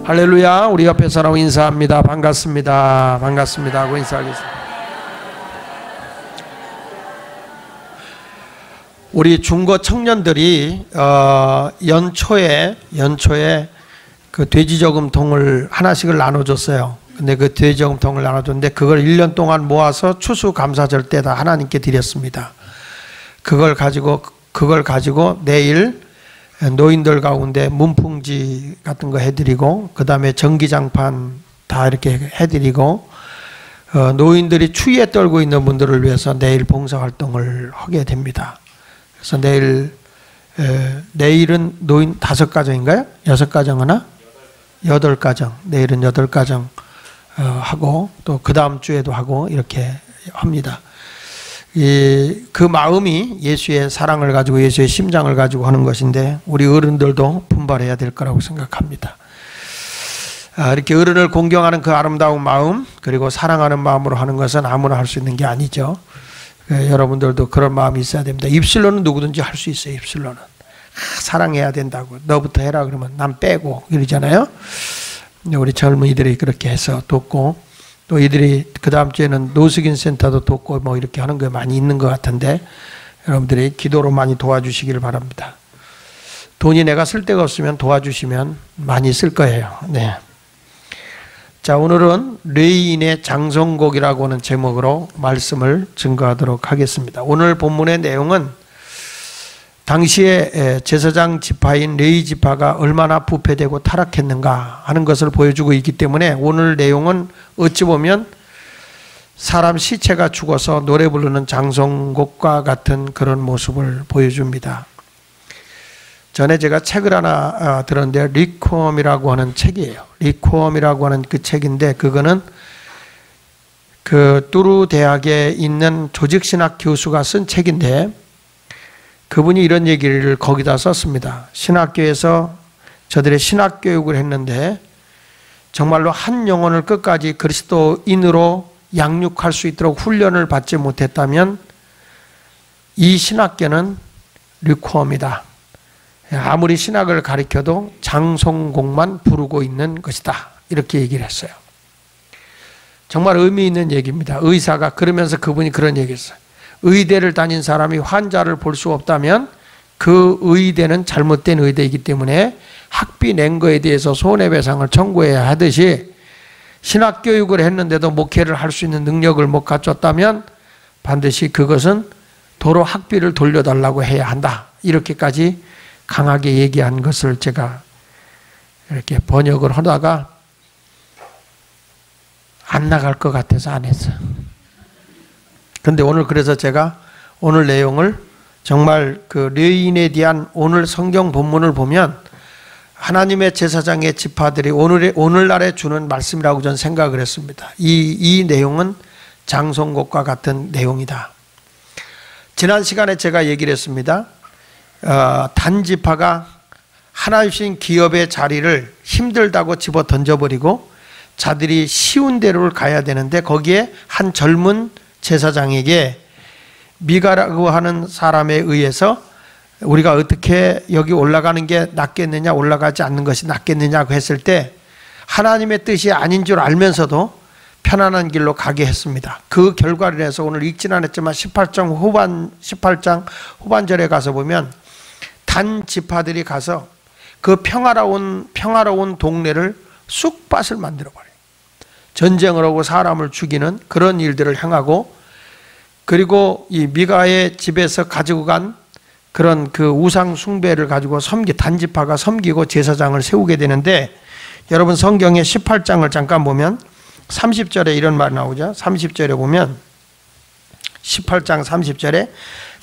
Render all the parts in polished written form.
할렐루야. 우리 옆에 사람 인사합니다. 반갑습니다. 반갑습니다 하고 인사하겠습니다. 우리 중고 청년들이 연초에 그 돼지저금통을 하나씩을 나눠줬어요. 근데 그 돼지저금통을 나눠줬는데 그걸 1년 동안 모아서 추수감사절 때다 하나님께 드렸습니다. 그걸 가지고 내일 노인들 가운데 문풍지 같은 거 해드리고, 그 다음에 전기장판 다 이렇게 해드리고, 노인들이 추위에 떨고 있는 분들을 위해서 내일 봉사활동을 하게 됩니다. 그래서 내일은 노인 5가정인가요? 6가정 하나? 8가정. 내일은 8가정 하고, 또 그 다음 주에도 하고 이렇게 합니다. 그 마음이 예수의 사랑을 가지고 예수의 심장을 가지고 하는 것인데 우리 어른들도 분발해야 될 거라고 생각합니다. 이렇게 어른을 공경하는 그 아름다운 마음, 그리고 사랑하는 마음으로 하는 것은 아무나 할 수 있는 게 아니죠. 여러분들도 그런 마음이 있어야 됩니다. 입술로는 누구든지 할 수 있어요. 입술로는 사랑해야 된다고, 너부터 해라 그러면 난 빼고 이러잖아요. 우리 젊은이들이 그렇게 해서 돕고, 또 이들이 그 다음 주에는 노숙인 센터도 돕고 뭐 이렇게 하는 게 많이 있는 것 같은데, 여러분들이 기도로 많이 도와주시기를 바랍니다. 돈이 내가 쓸 데가 없으면 도와주시면 많이 쓸 거예요. 네. 자, 오늘은 레위인의 장성곡이라고 하는 제목으로 말씀을 증거하도록 하겠습니다. 오늘 본문의 내용은 당시에 제사장 지파인 레위 지파가 얼마나 부패되고 타락했는가 하는 것을 보여주고 있기 때문에 오늘 내용은 어찌 보면 사람 시체가 죽어서 노래 부르는 장성곡과 같은 그런 모습을 보여줍니다. 전에 제가 책을 하나 들었는데 리콤이라고 하는 책이에요. 리콤이라고 하는 그 책인데, 그거는 그 뚜루 대학에 있는 조직신학 교수가 쓴 책인데, 그분이 이런 얘기를 거기다 썼습니다. 신학교에서 저들의 신학교육을 했는데 정말로 한 영혼을 끝까지 그리스도인으로 양육할 수 있도록 훈련을 받지 못했다면 이 신학교는 류코엄이다. 아무리 신학을 가르쳐도 장성곡만 부르고 있는 것이다. 이렇게 얘기를 했어요. 정말 의미 있는 얘기입니다. 의사가 그러면서 그분이 그런 얘기했어요. 의대를 다닌 사람이 환자를 볼 수 없다면 그 의대는 잘못된 의대이기 때문에 학비 낸 거에 대해서 손해배상을 청구해야 하듯이, 신학교육을 했는데도 목회를 할 수 있는 능력을 못 갖췄다면 반드시 그것은 도로 학비를 돌려달라고 해야 한다. 이렇게까지 강하게 얘기한 것을 제가 이렇게 번역을 하다가 안 나갈 것 같아서 안 했어요. 근데 오늘 그래서 제가 오늘 내용을 정말 그 레위인에 대한 오늘 성경 본문을 보면 하나님의 제사장의 지파들이 오늘날에 주는 말씀이라고 저는 생각을 했습니다. 이 내용은 장성곡과 같은 내용이다. 지난 시간에 제가 얘기를 했습니다. 단지파가 하나님 주신 기업의 자리를 힘들다고 집어 던져버리고 자들이 쉬운 대로를 가야 되는데, 거기에 한 젊은 제사장에게 미가라고 하는 사람에 의해서 우리가 어떻게 여기 올라가는 게 낫겠느냐, 올라가지 않는 것이 낫겠느냐고 했을 때 하나님의 뜻이 아닌 줄 알면서도 편안한 길로 가게 했습니다. 그 결과를 해서 오늘 읽진 않았지만 18장 후반절에 가서 보면 단 지파들이 가서 그 평화로운 동네를 쑥밭을 만들어버려요. 전쟁을 하고 사람을 죽이는 그런 일들을 행하고, 그리고 이 미가의 집에서 가지고 간 그런 그 우상 숭배를 가지고 단지파가 섬기고 제사장을 세우게 되는데, 여러분 성경의 18장을 잠깐 보면 30절에 이런 말이 나오죠. 30절에 보면 18장 30절에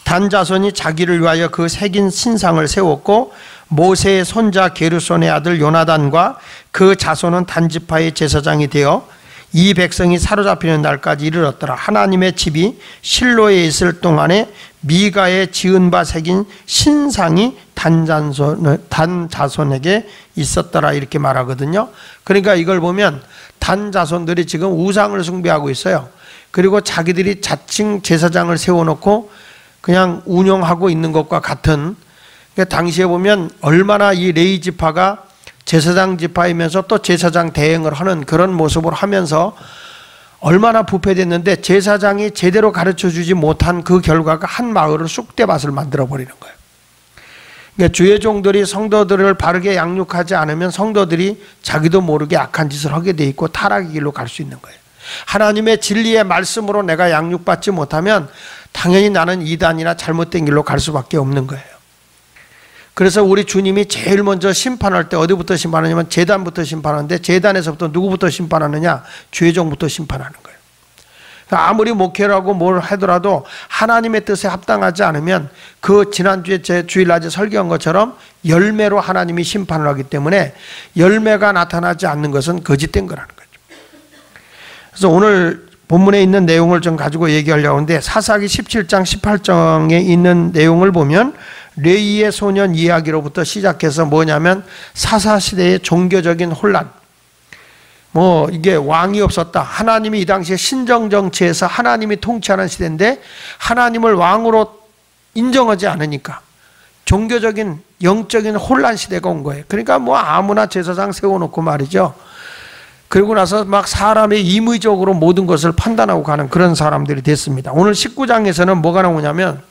단 자손이 자기를 위하여 그 새긴 신상을 세웠고 모세의 손자 게르손의 아들 요나단과 그 자손은 단지파의 제사장이 되어 이 백성이 사로잡히는 날까지 이르렀더라. 하나님의 집이 실로에 있을 동안에 미가의 지은 바 새긴 신상이 단 자손에게 있었더라. 이렇게 말하거든요. 그러니까 이걸 보면 단 자손들이 지금 우상을 숭배하고 있어요. 그리고 자기들이 자칭 제사장을 세워놓고 그냥 운영하고 있는 것과 같은, 그러니까 당시에 보면 얼마나 이 레위 지파가 제사장 지파이면서 또 제사장 대행을 하는 그런 모습을 하면서 얼마나 부패됐는데 제사장이 제대로 가르쳐주지 못한 그 결과가 한 마을을 쑥대밭을 만들어버리는 거예요. 그러니까 주의 종들이 성도들을 바르게 양육하지 않으면 성도들이 자기도 모르게 악한 짓을 하게 돼 있고 타락의 길로 갈 수 있는 거예요. 하나님의 진리의 말씀으로 내가 양육받지 못하면 당연히 나는 이단이나 잘못된 길로 갈 수밖에 없는 거예요. 그래서 우리 주님이 제일 먼저 심판할 때 어디부터 심판하냐면 제단부터 심판하는데 제단에서부터 누구부터 심판하느냐? 주의 종부터 심판하는 거예요. 아무리 목회를 하고 뭘 하더라도 하나님의 뜻에 합당하지 않으면 그 지난주에 제 주일낮에 설교한 것처럼 열매로 하나님이 심판을 하기 때문에 열매가 나타나지 않는 것은 거짓된 거라는 거죠. 그래서 오늘 본문에 있는 내용을 좀 가지고 얘기하려고 하는데 사사기 17장 18장에 있는 내용을 보면 레위의 소년 이야기로부터 시작해서 뭐냐면 사사시대의 종교적인 혼란, 뭐 이게 왕이 없었다. 하나님이 이 당시에 신정정치에서 하나님이 통치하는 시대인데 하나님을 왕으로 인정하지 않으니까 종교적인 영적인 혼란 시대가 온 거예요. 그러니까 뭐 아무나 제사장 세워놓고 말이죠. 그리고 나서 막 사람의 임의적으로 모든 것을 판단하고 가는 그런 사람들이 됐습니다. 오늘 19장에서는 뭐가 나오냐면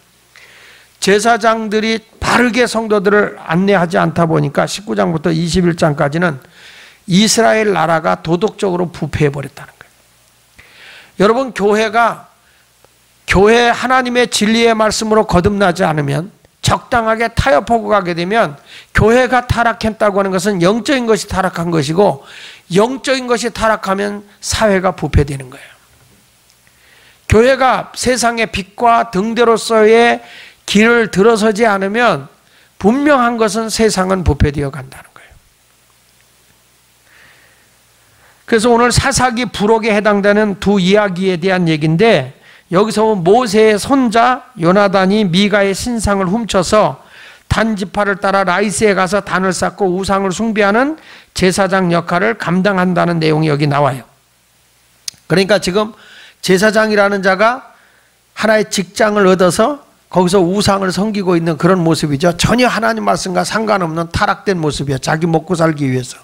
제사장들이 바르게 성도들을 안내하지 않다 보니까 19장부터 21장까지는 이스라엘 나라가 도덕적으로 부패해버렸다는 거예요. 여러분, 교회 하나님의 진리의 말씀으로 거듭나지 않으면 적당하게 타협하고 가게 되면 교회가 타락했다고 하는 것은 영적인 것이 타락한 것이고 영적인 것이 타락하면 사회가 부패되는 거예요. 교회가 세상의 빛과 등대로서의 길을 들어서지 않으면 분명한 것은 세상은 부패되어 간다는 거예요. 그래서 오늘 사사기 부록에 해당되는 두 이야기에 대한 얘기인데 여기서 모세의 손자 요나단이 미가의 신상을 훔쳐서 단 지파를 따라 라이스에 가서 단을 쌓고 우상을 숭배하는 제사장 역할을 감당한다는 내용이 여기 나와요. 그러니까 지금 제사장이라는 자가 하나의 직장을 얻어서 거기서 우상을 섬기고 있는 그런 모습이죠. 전혀 하나님 말씀과 상관없는 타락된 모습이에요. 자기 먹고 살기 위해서.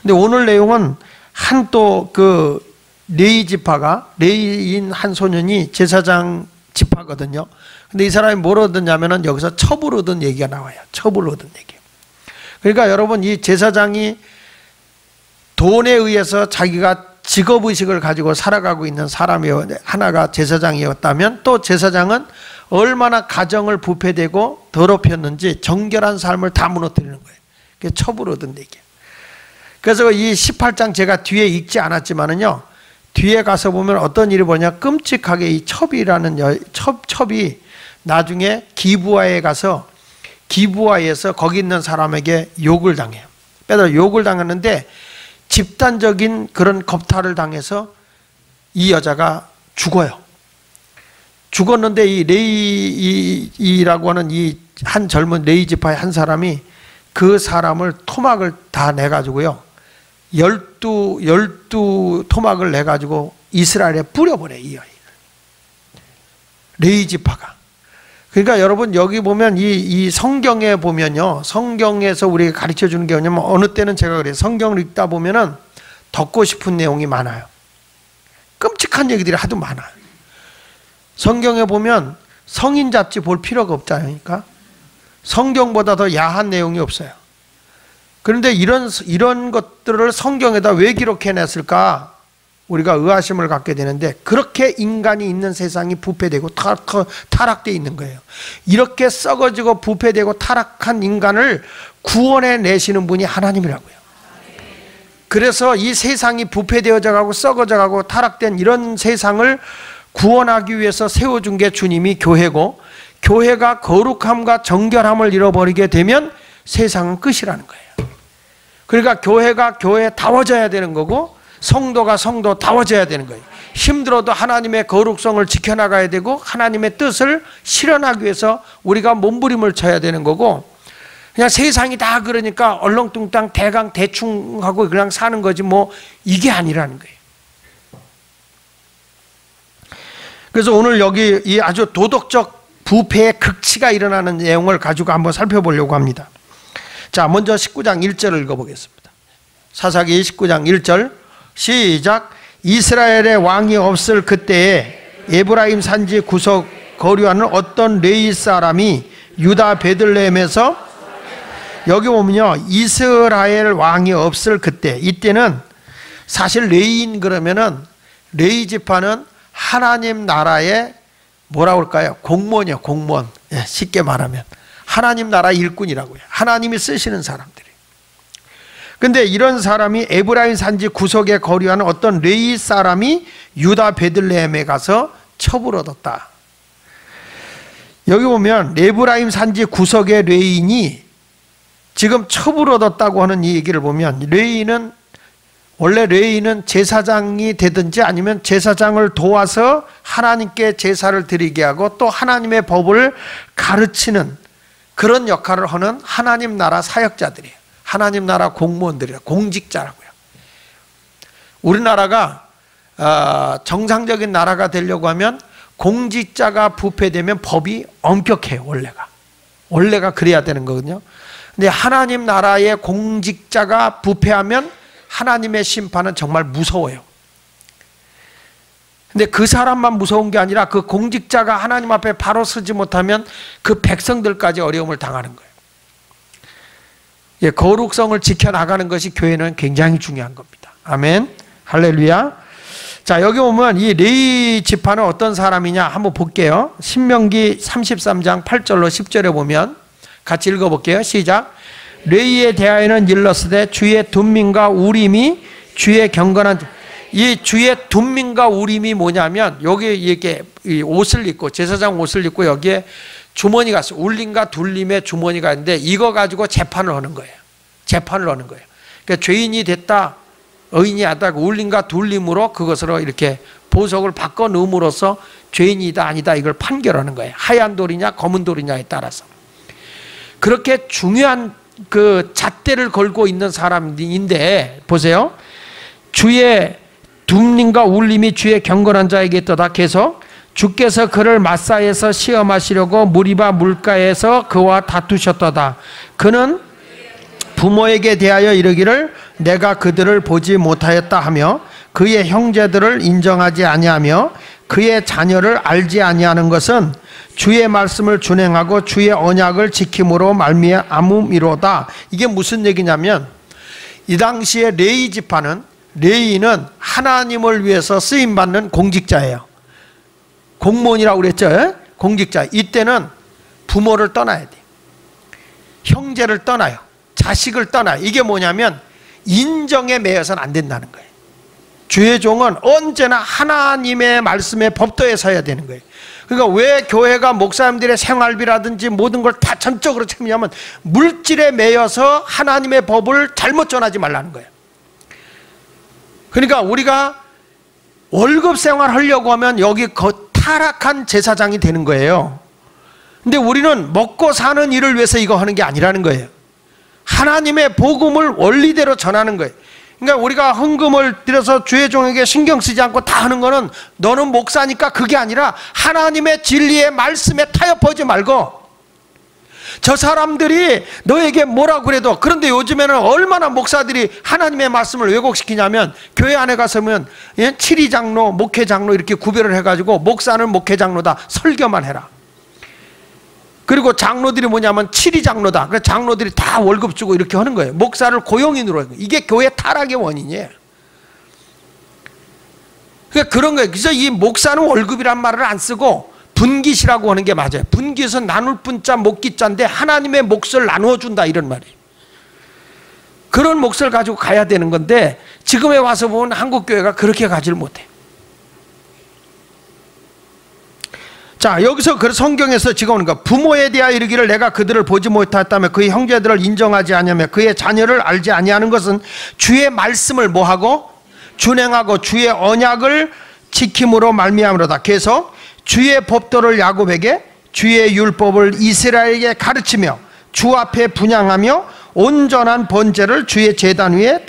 근데 오늘 내용은 한 또 그 레위 지파가 레위인 한 소년이 제사장 지파거든요. 근데 이 사람이 뭘 얻었냐면은 여기서 첩을 얻은 얘기가 나와요. 첩을 얻은 얘기. 그러니까 여러분, 이 제사장이 돈에 의해서 자기가 직업의식을 가지고 살아가고 있는 사람이 하나가 제사장이었다면 또 제사장은 얼마나 가정을 부패되고 더럽혔는지 정결한 삶을 다 무너뜨리는 거예요. 그게 첩을 얻은 얘기예요. 그래서 이 18장 제가 뒤에 읽지 않았지만은요, 뒤에 가서 보면 어떤 일이 뭐냐, 끔찍하게 이 첩이라는 첩이 나중에 기브아에 가서 기브아에서 거기 있는 사람에게 욕을 당해요. 빼다 욕을 당했는데 집단적인 그런 겁탈을 당해서 이 여자가 죽어요. 죽었는데 이 레이라고 하는 이 한 젊은 레이 지파의 한 사람이 그 사람을 토막을 다 내가지고요, 12 토막을 내가지고 이스라엘에 뿌려버려요, 이 아이를. 레이 지파가. 그러니까 여러분, 여기 보면 이 성경에 보면요, 성경에서 우리가 가르쳐 주는 게 뭐냐면, 어느 때는 제가 그래요. 성경을 읽다 보면은 덮고 싶은 내용이 많아요. 끔찍한 얘기들이 하도 많아요. 성경에 보면 성인 잡지 볼 필요가 없잖아요. 성경보다 더 야한 내용이 없어요. 그런데 이런 것들을 성경에다 왜 기록해냈을까? 우리가 의아심을 갖게 되는데, 그렇게 인간이 있는 세상이 부패되고 타락되어 있는 거예요. 이렇게 썩어지고 부패되고 타락한 인간을 구원해 내시는 분이 하나님이라고요. 그래서 이 세상이 부패되어져 가고 썩어져 가고 타락된 이런 세상을 구원하기 위해서 세워준 게 주님이 교회고, 교회가 거룩함과 정결함을 잃어버리게 되면 세상은 끝이라는 거예요. 그러니까 교회가 교회다워져야 되는 거고, 성도가 성도다워져야 되는 거예요. 힘들어도 하나님의 거룩성을 지켜나가야 되고, 하나님의 뜻을 실현하기 위해서 우리가 몸부림을 쳐야 되는 거고, 그냥 세상이 다 그러니까 얼렁뚱땅 대강 대충 하고 그냥 사는 거지 뭐 이게 아니라는 거예요. 그래서 오늘 여기 이 아주 도덕적 부패의 극치가 일어나는 내용을 가지고 한번 살펴보려고 합니다. 자, 먼저 19장 1절을 읽어보겠습니다. 사사기 19장 1절 시작. 이스라엘의 왕이 없을 그때에 에브라임 산지 구석 거류하는 어떤 레위 사람이 유다 베들레헴에서, 여기 보면요, 이스라엘 왕이 없을 그때, 이때는 사실 레위인 그러면은 레위 지파는 하나님 나라의 뭐라고 할까요? 공무원이요, 공무원. 예, 쉽게 말하면 하나님 나라 일꾼이라고요. 하나님이 쓰시는 사람들이. 근데 이런 사람이 에브라임 산지 구석에 거류하는 어떤 레위 사람이 유다 베들레헴에 가서 첩을 얻었다. 여기 보면 에브라임 산지 구석의 레위인이 지금 첩을 얻었다고 하는 이 얘기를 보면, 레위인은 원래 레위인은 제사장이 되든지 아니면 제사장을 도와서 하나님께 제사를 드리게 하고 또 하나님의 법을 가르치는 그런 역할을 하는 하나님 나라 사역자들이에요. 하나님 나라 공무원들이에요. 공직자라고요. 우리나라가 정상적인 나라가 되려고 하면 공직자가 부패되면 법이 엄격해요. 원래가 그래야 되는 거거든요. 근데 하나님 나라의 공직자가 부패하면 하나님의 심판은 정말 무서워요. 근데 그 사람만 무서운 게 아니라 그 공직자가 하나님 앞에 바로 서지 못하면 그 백성들까지 어려움을 당하는 거예요. 예, 거룩성을 지켜나가는 것이 교회는 굉장히 중요한 겁니다. 아멘. 할렐루야. 자, 여기 보면 이 레위 지파는 어떤 사람이냐 한번 볼게요. 신명기 33장 8절로 10절에 보면 같이 읽어볼게요. 시작. 레위에 대하여는 일렀으되 주의 둠민과 우림이 주의 경건한, 이 주의 둠민과 우림이 뭐냐면 여기 이렇게 옷을 입고 제사장 옷을 입고 여기에 주머니가 있어요. 울림과 둘림의 주머니가 있는데 이거 가지고 재판을 하는 거예요. 재판을 하는 거예요. 그러니까 죄인이 됐다, 의인이 하다, 울림과 둘림으로 그것으로 이렇게 보석을 바꿔 넣음으로써 죄인이다 아니다 이걸 판결하는 거예요. 하얀 돌이냐 검은 돌이냐에 따라서. 그렇게 중요한 그 잣대를 걸고 있는 사람인데 보세요. 주의 둠림과 울림이 주의 경건한 자에게 있도다. 계속 주께서 그를 마사에서 시험하시려고 무리바 물가에서 그와 다투셨도다. 그는 부모에게 대하여 이르기를 내가 그들을 보지 못하였다 하며 그의 형제들을 인정하지 아니하며 그의 자녀를 알지 아니하는 것은 주의 말씀을 준행하고 주의 언약을 지킴으로 말미암음이로다. 이게 무슨 얘기냐면 이 당시에 레위 지파는, 레위인은 하나님을 위해서 쓰임받는 공직자예요. 공무원이라고 그랬죠. 공직자. 이때는 부모를 떠나야 돼. 형제를 떠나요. 자식을 떠나요. 이게 뭐냐면 인정에 매여서는 안 된다는 거예요. 주의 종은 언제나 하나님의 말씀의 법도에 서야 되는 거예요. 그러니까 왜 교회가 목사님들의 생활비라든지 모든 걸 다 전적으로 책임냐면 물질에 매여서 하나님의 법을 잘못 전하지 말라는 거예요. 그러니까 우리가 월급 생활하려고 하면 여기 타락한 제사장이 되는 거예요. 근데 우리는 먹고 사는 일을 위해서 이거 하는 게 아니라는 거예요. 하나님의 복음을 원리대로 전하는 거예요. 그러니까 우리가 헌금을 들여서 주의 종에게 신경 쓰지 않고 다 하는 거는 너는 목사니까 그게 아니라 하나님의 진리의 말씀에 타협하지 말고 저 사람들이 너에게 뭐라고 그래도. 그런데 요즘에는 얼마나 목사들이 하나님의 말씀을 왜곡시키냐면 교회 안에 가서면 칠이장로, 목회장로 이렇게 구별을 해가지고 목사는 목회장로다 설교만 해라. 그리고 장로들이 뭐냐면 칠이장로다. 그래서 장로들이 다 월급 주고 이렇게 하는 거예요. 목사를 고용인으로 하는 거예요. 이게 교회 타락의 원인이에요. 그러니까 그런 거예요. 그래서 이 목사는 월급이란 말을 안 쓰고 분깃이라고 하는 게 맞아요. 분깃은 나눌 분자 목깃자인데 하나님의 몫을 나누어 준다 이런 말이에요. 그런 몫을 가지고 가야 되는 건데 지금에 와서 보면 한국 교회가 그렇게 가지를 못해요. 자, 여기서 그 성경에서 지금 오는 거, 부모에 대하여 이르기를 내가 그들을 보지 못하였다며 그의 형제들을 인정하지 아니하며 그의 자녀를 알지 아니하는 것은 주의 말씀을 뭐하고 준행하고 주의 언약을 지킴으로 말미암으로다. 계속 주의 법도를 야곱에게 주의 율법을 이스라엘에게 가르치며 주 앞에 분향하며 온전한 번제를 주의 제단 위에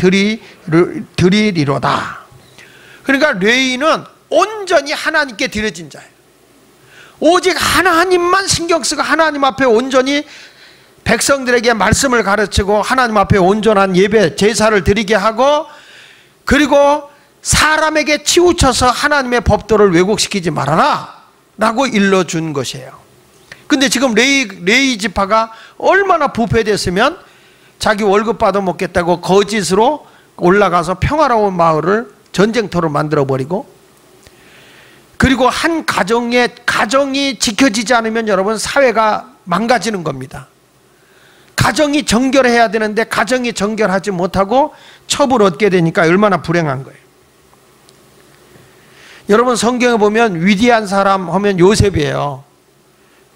드리리로다. 그러니까 레위인은 온전히 하나님께 드려진 자예요. 오직 하나님만 신경 쓰고 하나님 앞에 온전히 백성들에게 말씀을 가르치고 하나님 앞에 온전한 예배 제사를 드리게 하고, 그리고 사람에게 치우쳐서 하나님의 법도를 왜곡시키지 말아라 라고 일러준 것이에요. 근데 지금 레위 지파가 얼마나 부패됐으면 자기 월급 받아 먹겠다고 거짓으로 올라가서 평화로운 마을을 전쟁터로 만들어버리고, 그리고 한 가정이 지켜지지 않으면 여러분 사회가 망가지는 겁니다. 가정이 정결해야 되는데 가정이 정결하지 못하고 첩을 얻게 되니까 얼마나 불행한 거예요. 여러분 성경에 보면 위대한 사람 하면 요셉이에요.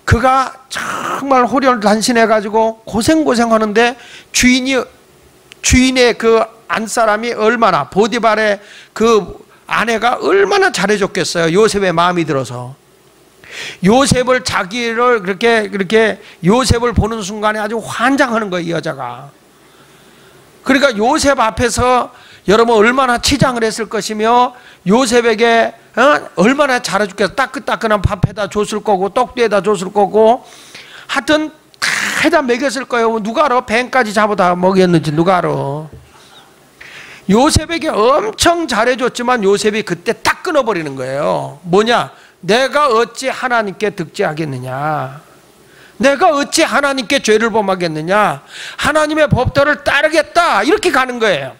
그가 정말 호련단신해가지고 고생하는데 주인의 그 안사람이 얼마나, 보디발의 그 아내가 얼마나 잘해줬겠어요. 요셉의 마음이 들어서. 요셉을 자기를 그렇게 요셉을 보는 순간에 아주 환장하는 거예요, 이 여자가. 그러니까 요셉 앞에서 여러분 얼마나 치장을 했을 것이며, 요셉에게 얼마나 잘해줬겠어. 따끈따끈한 밥에다 줬을 거고, 떡대에다 줬을 거고, 하여튼 다 해다 먹였을 거예요. 누가 알아? 뱀까지 잡아다 먹였는지 누가 알아? 요셉에게 엄청 잘해줬지만 요셉이 그때 딱 끊어버리는 거예요. 뭐냐? 내가 어찌 하나님께 득죄하겠느냐? 내가 어찌 하나님께 죄를 범하겠느냐? 하나님의 법도를 따르겠다, 이렇게 가는 거예요.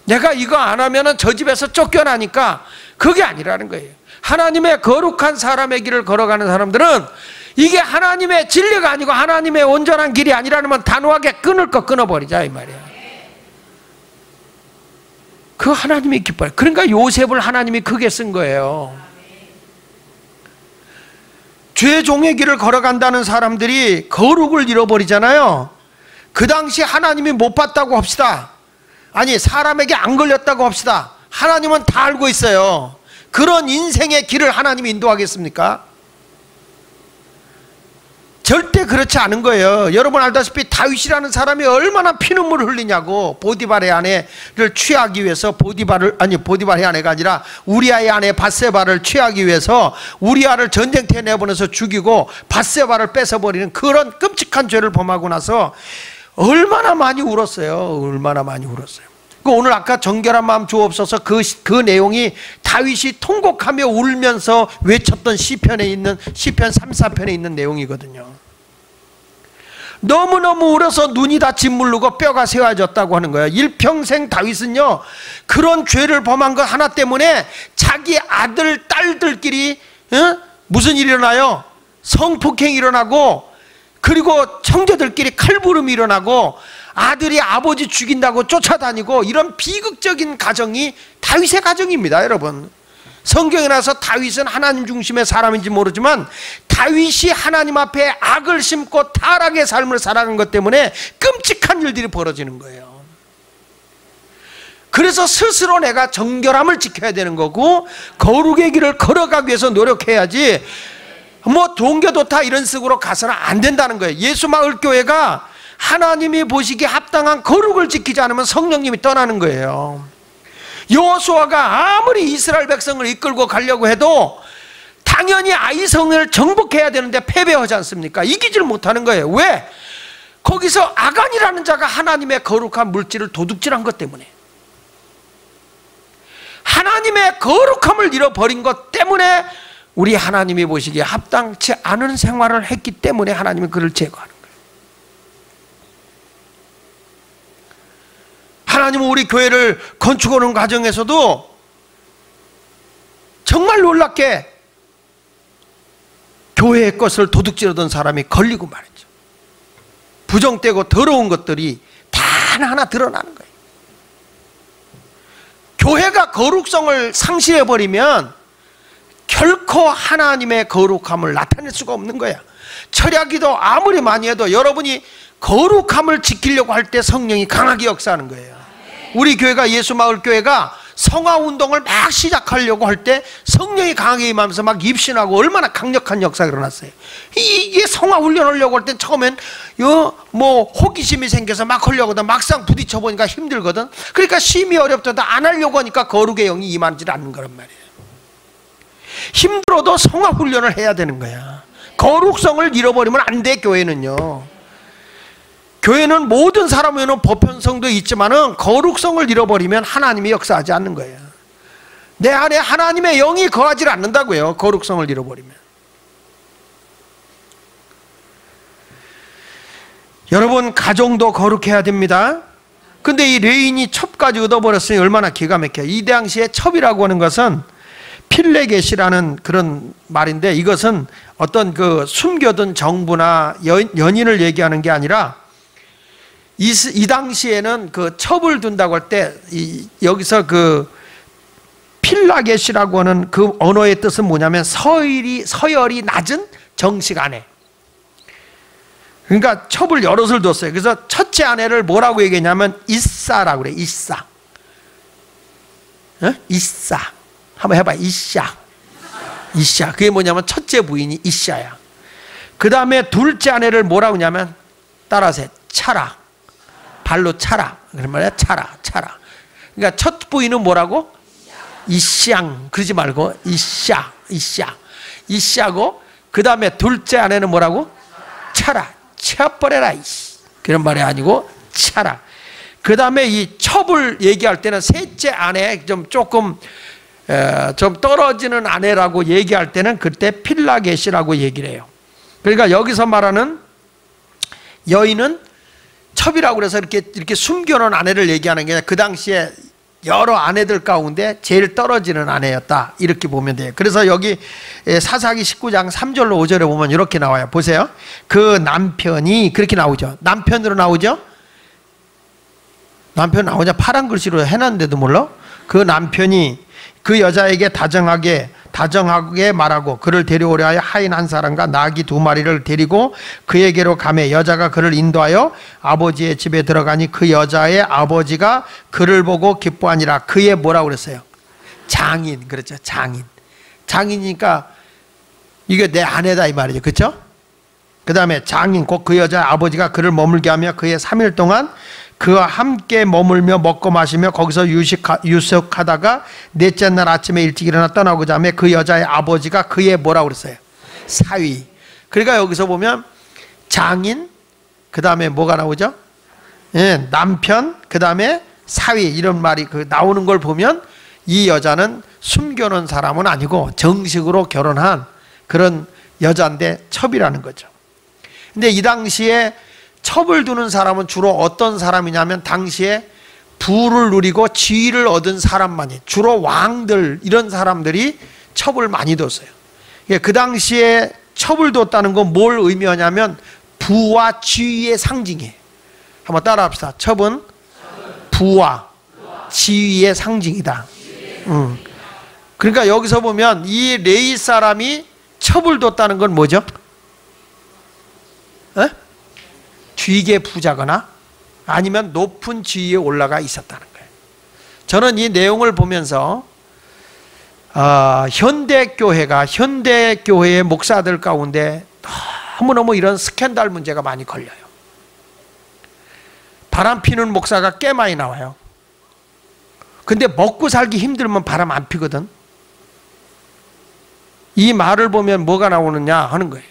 내가 이거 안 하면은 저 집에서 쫓겨나니까. 그게 아니라는 거예요. 하나님의 거룩한 사람의 길을 걸어가는 사람들은 이게 하나님의 진리가 아니고 하나님의 온전한 길이 아니라는 건 단호하게 끊을 거 끊어버리자, 이 말이야. 그 하나님이 기뻐요. 그러니까 요셉을 하나님이 크게 쓴 거예요. 죄 종의 길을 걸어간다는 사람들이 거룩을 잃어버리잖아요. 그 당시 하나님이 못 봤다고 합시다. 아니, 사람에게 안 걸렸다고 합시다. 하나님은 다 알고 있어요. 그런 인생의 길을 하나님이 인도하겠습니까? 절대 그렇지 않은 거예요. 여러분 알다시피 다윗이라는 사람이 얼마나 피눈물을 흘리냐고. 보디발의 아내를 취하기 위해서, 보디발의 아내가 아니라 우리아의 아내 밧세바를 취하기 위해서 우리아를 전쟁터에 내보내서 죽이고 밧세바를 뺏어버리는 그런 끔찍한 죄를 범하고 나서 얼마나 많이 울었어요. 얼마나 많이 울었어요. 오늘 아까 정결한 마음 주옵소서, 그 내용이 다윗이 통곡하며 울면서 외쳤던 시편에 있는 시편 3, 4편에 있는 내용이거든요. 너무너무 울어서 눈이 다 짓물르고 뼈가 세워졌다고 하는 거예요. 일평생 다윗은요, 그런 죄를 범한 것 하나 때문에 자기 아들, 딸들끼리 무슨 일이 일어나요? 성폭행이 일어나고, 그리고 형제들끼리 칼부름이 일어나고, 아들이 아버지 죽인다고 쫓아다니고, 이런 비극적인 가정이 다윗의 가정입니다, 여러분. 성경에 나서 다윗은 하나님 중심의 사람인지 모르지만 다윗이 하나님 앞에 악을 심고 타락의 삶을 살아간 것 때문에 끔찍한 일들이 벌어지는 거예요. 그래서 스스로 내가 정결함을 지켜야 되는 거고, 거룩의 길을 걸어가기 위해서 노력해야지, 뭐 동교도타 이런 식으로 가서는 안 된다는 거예요. 예수마을교회가 하나님이 보시기에 합당한 거룩을 지키지 않으면 성령님이 떠나는 거예요. 여호수아가 아무리 이스라엘 백성을 이끌고 가려고 해도 당연히 아이성을 정복해야 되는데 패배하지 않습니까? 이기질 못하는 거예요. 왜? 거기서 아간이라는 자가 하나님의 거룩한 물질을 도둑질한 것 때문에, 하나님의 거룩함을 잃어버린 것 때문에, 우리 하나님이 보시기에 합당치 않은 생활을 했기 때문에 하나님이 그를 제거하는 거예요. 하나님은 우리 교회를 건축하는 과정에서도 정말 놀랍게 교회의 것을 도둑질하던 사람이 걸리고 말이죠. 부정되고 더러운 것들이 다 하나하나 드러나는 거예요. 교회가 거룩성을 상실해버리면 결코 하나님의 거룩함을 나타낼 수가 없는 거야. 철야기도 아무리 많이 해도 여러분이 거룩함을 지키려고 할 때 성령이 강하게 역사하는 거예요. 우리 교회가, 예수마을교회가 성화운동을 막 시작하려고 할 때 성령이 강하게 임하면서 막 입신하고 얼마나 강력한 역사가 일어났어요. 이게 성화훈련하려고 할 땐 처음엔 호기심이 생겨서 막 하려고 하다 막상 부딪혀보니까 힘들거든. 그러니까 심히 어렵더라도 안 하려고 하니까 거룩의 영이 임하지 않는 거란 말이에요. 힘들어도 성화훈련을 해야 되는 거야. 거룩성을 잃어버리면 안 돼, 교회는요. 교회는 모든 사람 외에는 보편성도 있지만은 거룩성을 잃어버리면 하나님이 역사하지 않는 거예요. 내 안에 하나님의 영이 거하지 않는다고요. 거룩성을 잃어버리면. 여러분, 가정도 거룩해야 됩니다. 근데 이 레인이 첩까지 얻어버렸으니 얼마나 기가 막혀요. 이 당시에 첩이라고 하는 것은 필레겟이라는 그런 말인데, 이것은 어떤 그 숨겨둔 정부나 연인을 얘기하는 게 아니라, 이 당시에는 그 첩을 둔다고 할 때 여기서 그 필라겟이라고 하는 그 언어의 뜻은 뭐냐면 서열이 낮은 정식 아내. 그러니까 첩을 여럿을 뒀어요. 그래서 첫째 아내를 뭐라고 얘기했냐면 이사라고 그래. 이사. 어? 이사. 한번 해봐. 이샤. 이샤. 그게 뭐냐면 첫째 부인이 이샤야. 그 다음에 둘째 아내를 뭐라고 하냐면 따라서 차라. 발로 차라. 그런 말이야. 차라. 그러니까 첫 부인은 뭐라고? 이샹. 그러지 말고 이샤. 이샤고, 그 다음에 둘째 아내는 뭐라고? 차라. 쳐버려라. 그런 말이 아니고 차라. 그 다음에 이 첩을 얘기할 때는 셋째 아내, 조금 떨어지는 아내라고 얘기할 때는 그때 필라겟이라고 얘기를 해요. 그러니까 여기서 말하는 여인은 첩이라고 그래서 이렇게 숨겨놓은 아내를 얘기하는 게 아니라 그 당시에 여러 아내들 가운데 제일 떨어지는 아내였다, 이렇게 보면 돼요. 그래서 여기 사사기 19장 3절로 5절에 보면 이렇게 나와요. 보세요. 그 남편이, 그렇게 나오죠. 남편으로 나오죠. 남편 나오냐? 파란 글씨로 해놨는데도 몰라? 그 남편이 그 여자에게 다정하게 말하고 그를 데려오려 하여 하인 한 사람과 나귀 2마리를 데리고 그에게로 가매 여자가 그를 인도하여 아버지의 집에 들어가니 그 여자의 아버지가 그를 보고 기뻐하니라. 그의 뭐라고 그랬어요? 장인. 그렇죠. 장인이니까 이게 내 아내다 이 말이죠. 그렇죠? 그 다음에 장인, 곧 그 여자의 아버지가 그를 머물게 하며 그의 3일 동안 그와 함께 머물며 먹고 마시며 거기서 유숙하다가 넷째 날 아침에 일찍 일어나 떠나고자 하며 그 여자의 아버지가 그의 뭐라고 그랬어요? 사위. 그러니까 여기서 보면 장인, 그 다음에 뭐가 나오죠? 예, 남편, 그 다음에 사위, 이런 말이 나오는 걸 보면 이 여자는 숨겨놓은 사람은 아니고 정식으로 결혼한 그런 여자인데 첩이라는 거죠. 근데 이 당시에 첩을 두는 사람은 주로 어떤 사람이냐면 당시에 부를 누리고 지위를 얻은 사람만이, 주로 왕들, 이런 사람들이 첩을 많이 뒀어요. 그 당시에 첩을 뒀다는 건 뭘 의미하냐면 부와 지위의 상징이에요. 한번 따라 합시다. 첩은 부와 지위의 상징이다. 그러니까 여기서 보면 이 레위 사람이 첩을 뒀다는 건 뭐죠? 귀계 부자거나 아니면 높은 지위에 올라가 있었다는 거예요. 저는 이 내용을 보면서 현대교회의 목사들 가운데 너무너무 이런 스캔들 문제가 많이 걸려요. 바람 피는 목사가 꽤 많이 나와요. 근데 먹고 살기 힘들면 바람 안 피거든. 이 말을 보면 뭐가 나오느냐 하는 거예요.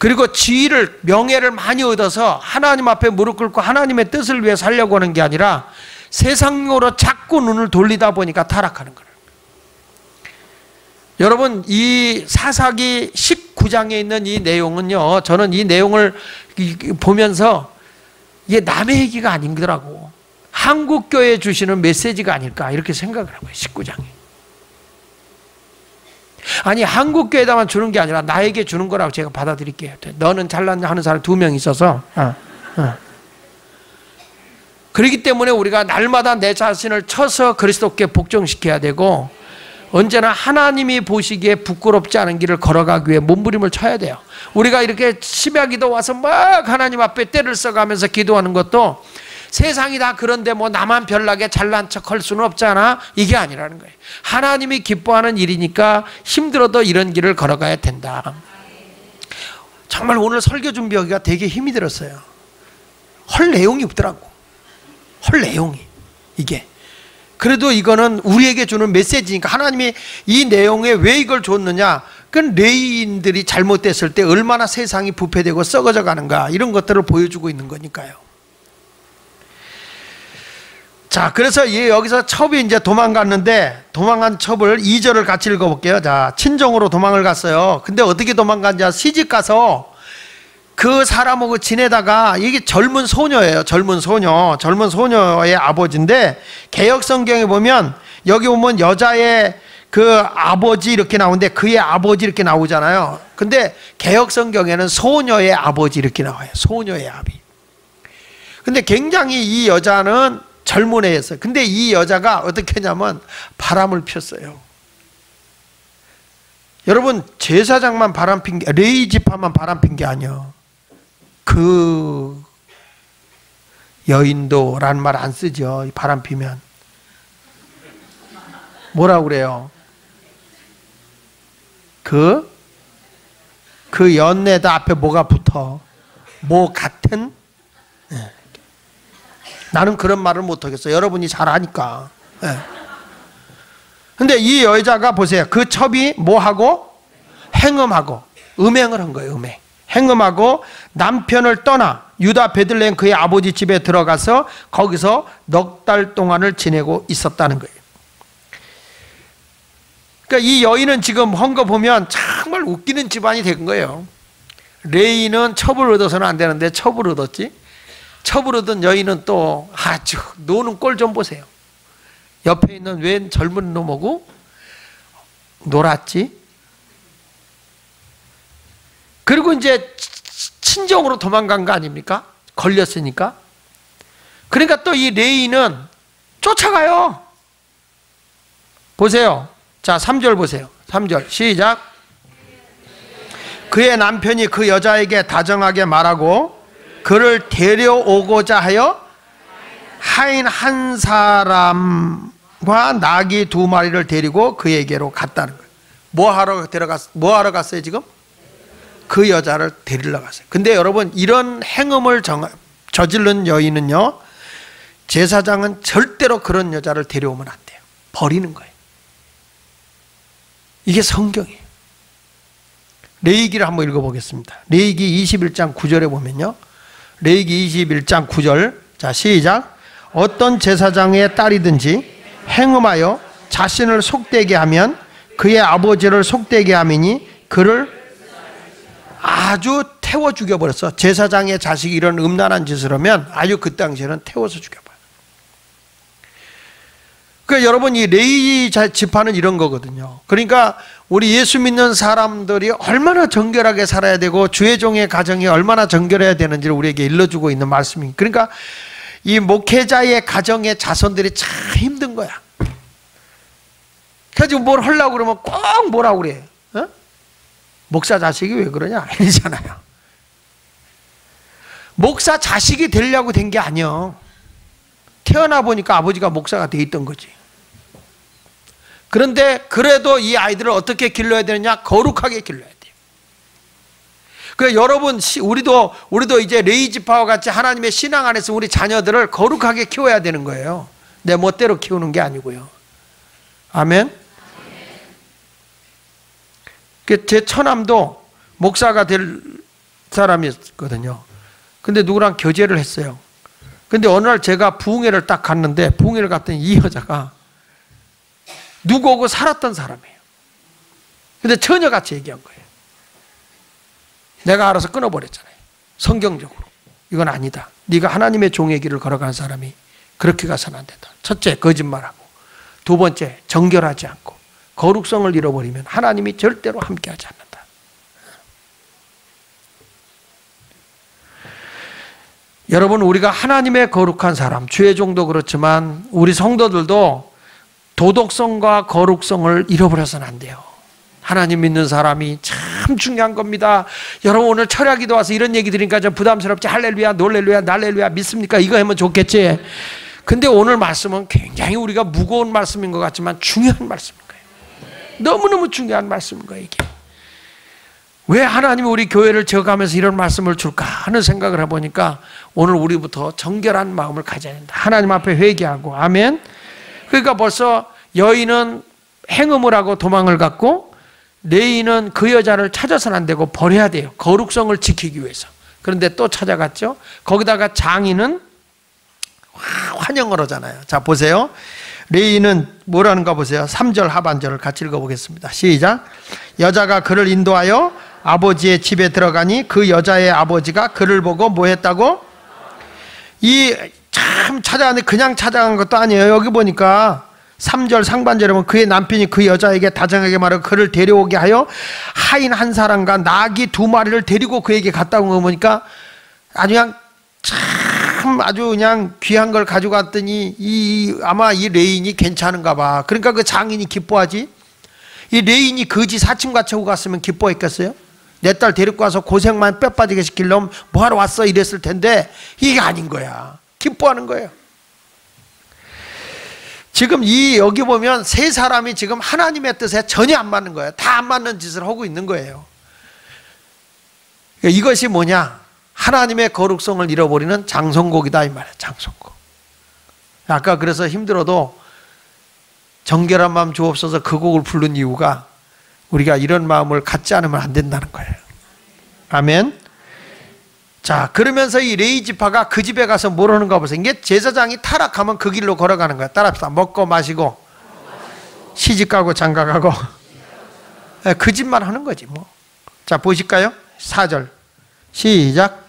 그리고 지위를, 명예를 많이 얻어서 하나님 앞에 무릎 꿇고 하나님의 뜻을 위해 살려고 하는 게 아니라 세상으로 자꾸 눈을 돌리다 보니까 타락하는 거예요. 여러분, 이 사사기 19장에 있는 이 내용은요, 저는 이 내용을 보면서 이게 남의 얘기가 아니더라고. 한국교회에 주시는 메시지가 아닐까 이렇게 생각을 하고요. 19장에. 아니, 한국교회에다만 주는 게 아니라 나에게 주는 거라고 제가 받아들일게요. 너는 잘났냐 하는 사람 2명 있어서 그렇기 때문에 우리가 날마다 내 자신을 쳐서 그리스도께 복종시켜야 되고, 언제나 하나님이 보시기에 부끄럽지 않은 길을 걸어가기 위해 몸부림을 쳐야 돼요. 우리가 이렇게 심야기도 와서 막 하나님 앞에 때를 써가면서 기도하는 것도 세상이 다 그런데 뭐 나만 별나게 잘난 척 할 수는 없잖아, 이게 아니라는 거예요. 하나님이 기뻐하는 일이니까 힘들어도 이런 길을 걸어가야 된다. 정말 오늘 설교 준비하기가 되게 힘이 들었어요. 헐 내용이 없더라고. 헐 내용이 이게. 그래도 이거는 우리에게 주는 메시지니까, 하나님이 이 내용에 왜 이걸 줬느냐, 그건 레위인들이 잘못됐을 때 얼마나 세상이 부패되고 썩어져 가는가, 이런 것들을 보여주고 있는 거니까요. 자, 그래서 여기서 첩이 이제 도망갔는데, 도망간 첩을 2절을 같이 읽어볼게요. 자, 친정으로 도망을 갔어요. 근데 어떻게 도망간지, 시집 가서 그 사람하고 지내다가, 이게 젊은 소녀예요. 젊은 소녀의 아버지인데, 개역 성경에 보면 여기 보면 여자의 그 아버지 이렇게 나오는데 그의 아버지 이렇게 나오잖아요. 근데 개역 성경에는 소녀의 아버지 이렇게 나와요. 소녀의 아비. 근데 굉장히 이 여자는 젊은 애였어요. 근데 이 여자가 어떻게 했냐면 바람을 폈어요. 여러분, 제사장만 바람핀 게, 레위 지파만 바람핀 게 아니에요. 그 여인도라는 말 안 쓰죠. 바람피면 뭐라고 그래요? 그 연내다 앞에 뭐가 붙어? 뭐 같은? 네. 나는 그런 말을 못하겠어요. 여러분이 잘 아니까. 네. 근데 이 여자가 보세요. 그 첩이 뭐하고? 행음하고 음행을 한 거예요. 음행. 행음하고 남편을 떠나 유다 베들레헴 그의 아버지 집에 들어가서 거기서 넉 달 동안을 지내고 있었다는 거예요. 그러니까 이 여인은 지금 한 거 보면 정말 웃기는 집안이 된 거예요. 레위는 첩을 얻어서는 안 되는데 첩을 얻었지. 첩을 얻은 여인은 또 아주 노는 꼴 좀 보세요. 옆에 있는 웬 젊은 놈하고 놀았지. 그리고 이제 친정으로 도망간 거 아닙니까? 걸렸으니까. 그러니까 또 이 레위는 쫓아가요. 보세요. 자, 3절 보세요. 3절 시작. 그의 남편이 그 여자에게 다정하게 말하고 그를 데려오고자 하여 하인 한 사람과 나귀 2마리를 데리고 그에게로 갔다는 거예요. 뭐 하러 갔어요 지금? 그 여자를 데리러 갔어요. 근데 여러분, 이런 행음을 저지른 여인은요, 제사장은 절대로 그런 여자를 데려오면 안 돼요. 버리는 거예요. 이게 성경이에요. 레위기를 한번 읽어보겠습니다. 레위기 21장 9절에 보면요, 레위기 21장 9절, 자 시작. 어떤 제사장의 딸이든지 행음하여 자신을 속되게 하면 그의 아버지를 속되게 함이니 그를 아주 태워 죽여버렸어. 제사장의 자식이 이런 음란한 짓을 하면 아주 그 당시에는 태워서 죽여버려요. 그러니까 여러분, 이 레위 지파는 이런 거거든요. 그러니까 우리 예수 믿는 사람들이 얼마나 정결하게 살아야 되고 주의 종의 가정이 얼마나 정결해야 되는지를 우리에게 일러주고 있는 말씀입니다. 그러니까 이 목회자의 가정의 자손들이 참 힘든 거야. 그래서 뭘 하려고 그러면 꼭 뭐라고 그래. 어? 목사 자식이 왜 그러냐? 아니잖아요. 목사 자식이 되려고 된 게 아니야. 태어나 보니까 아버지가 목사가 돼 있던 거지. 그런데 그래도 이 아이들을 어떻게 길러야 되느냐? 거룩하게 길러야 돼요. 그러니까 여러분, 우리도 이제 레위 지파와 같이 하나님의 신앙 안에서 우리 자녀들을 거룩하게 키워야 되는 거예요. 내 멋대로 키우는 게 아니고요. 아멘. 제 처남도 목사가 될 사람이었거든요. 근데 누구랑 교제를 했어요. 근데 어느 날 제가 부흥회를 딱 갔는데, 부흥회를 갔더니 이 여자가 누구하고 살았던 사람이에요. 근데 처녀같이 얘기한 거예요. 내가 알아서 끊어버렸잖아요. 성경적으로 이건 아니다. 네가 하나님의 종의 길을 걸어간 사람이 그렇게 가서는 안 된다. 첫째, 거짓말하고, 두 번째, 정결하지 않고 거룩성을 잃어버리면 하나님이 절대로 함께하지 않는다. 여러분, 우리가 하나님의 거룩한 사람, 주의 종도 그렇지만 우리 성도들도 도덕성과 거룩성을 잃어버려서는 안 돼요. 하나님 믿는 사람이 참 중요한 겁니다. 여러분, 오늘 철야기도 와서 이런 얘기 들으니까 좀 부담스럽지? 할렐루야, 놀렐루야, 날렐루야 믿습니까? 이거 하면 좋겠지? 근데 오늘 말씀은 굉장히 우리가 무거운 말씀인 것 같지만 중요한 말씀인 거예요. 너무너무 중요한 말씀인 거예요, 이게. 왜 하나님이 우리 교회를 지어가면서 이런 말씀을 줄까 하는 생각을 해보니까 오늘 우리부터 정결한 마음을 가져야 된다. 하나님 앞에 회개하고. 아멘. 그러니까 벌써 여인은 행음을 하고 도망을 갔고, 레위는 그 여자를 찾아서는 안 되고 버려야 돼요. 거룩성을 지키기 위해서. 그런데 또 찾아갔죠. 거기다가 장인은 환영을 하잖아요. 자, 보세요. 레위는 뭐라는가 보세요. 3절 하반절을 같이 읽어보겠습니다. 시작. 여자가 그를 인도하여 아버지의 집에 들어가니 그 여자의 아버지가 그를 보고 뭐 했다고? 참 찾아갔는데 그냥 찾아간 것도 아니에요. 여기 보니까 3절 상반절에 보면 그의 남편이 그 여자에게 다정하게 말하고 그를 데려오게 하여 하인 한 사람과 나귀 2마리를 데리고 그에게 갔다 온 거 보니까 아주 그냥 참 아주 그냥 귀한 걸 가지고 갔더니 아마 이 레인이 괜찮은가 봐. 그러니까 그 장인이 기뻐하지. 이 레인이 거지 사칭과 채우고 갔으면 기뻐했겠어요? 내 딸 데리고 와서 고생만 뼈 빠지게 시키려면 뭐하러 왔어 이랬을 텐데 이게 아닌 거야. 기뻐하는 거예요. 지금 여기 보면 세 사람이 지금 하나님의 뜻에 전혀 안 맞는 거예요. 다 안 맞는 짓을 하고 있는 거예요. 이것이 뭐냐? 하나님의 거룩성을 잃어버리는 장송곡이다 이 말이에요. 장송곡. 아까 그래서 힘들어도 정결한 마음 주옵소서 그 곡을 부른 이유가 우리가 이런 마음을 갖지 않으면 안 된다는 거예요. 아멘. 자, 그러면서 이 레위 지파가 그 집에 가서 뭘 하는가 보세요. 이게 제사장이 타락하면 그 길로 걸어가는 거야. 따라합시다. 먹고 마시고 시집가고 장가가고 그 집만 하는 거지 뭐. 자, 보실까요? 4절 시작.